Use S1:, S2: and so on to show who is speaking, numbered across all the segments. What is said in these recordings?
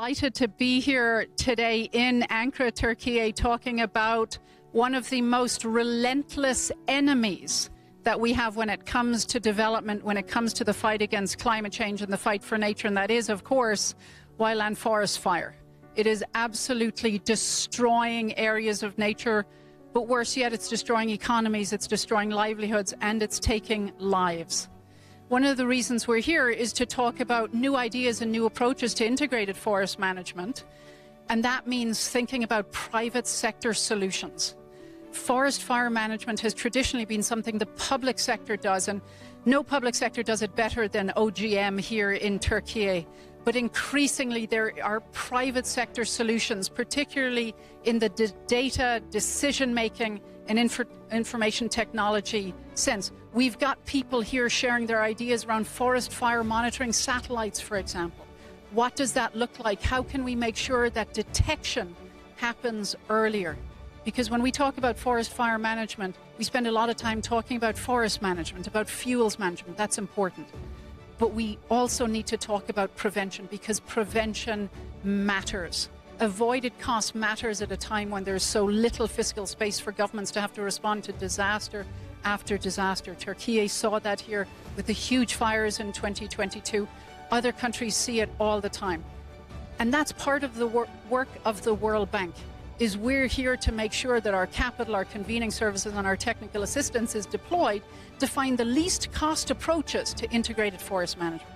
S1: delighted to be here today in Ankara, Turkey, talking about one of the most relentless enemies that we have when it comes to development, when it comes to the fight against climate change and the fight for nature, and that is, of course, wildland forest fire. It is absolutely destroying areas of nature, but worse yet, it's destroying economies, it's destroying livelihoods, and it's taking lives. One of the reasons we're here is to talk about new ideas and new approaches to integrated forest management, and that means thinking about private sector solutions. Forest fire management has traditionally been something the public sector does, and no public sector does it better than OGM here in Turkey. But increasingly there are private sector solutions, particularly in the data, decision-making and information technology sense. We've got people here sharing their ideas around forest fire monitoring satellites, for example. What does that look like? How can we make sure that detection happens earlier? Because when we talk about forest fire management, we spend a lot of time talking about forest management, about fuels management. That's important. But we also need to talk about prevention, because prevention matters. Avoided cost matters at a time when there's so little fiscal space for governments to have to respond to disaster after disaster. Turkey saw that here with the huge fires in 2022. Other countries see it all the time. And that's part of the work of the World Bank. Is we're here to make sure that our capital, our convening services and our technical assistance is deployed to find the least cost approaches to integrated forest management.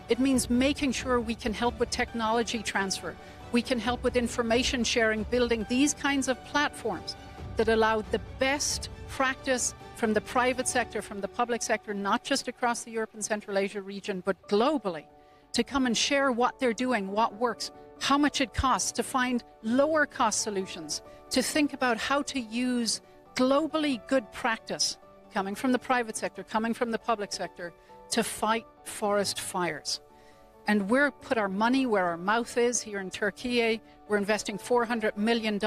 S1: It means making sure we can help with technology transfer. We can help with information sharing, building these kinds of platforms that allow the best practice from the private sector, from the public sector, not just across the Europe and Central Asia region, but globally, to come and share what they're doing, what works, how much it costs, to find lower cost solutions, to think about how to use globally good practice coming from the private sector, coming from the public sector, to fight forest fires. And we're put our money where our mouth is here in Turkey. We're investing $400 million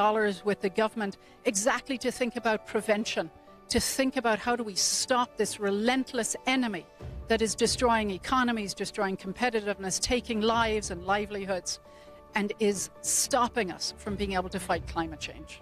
S1: with the government exactly to think about prevention, to think about how do we stop this relentless enemy that is destroying economies, destroying competitiveness, taking lives and livelihoods, and is stopping us from being able to fight climate change.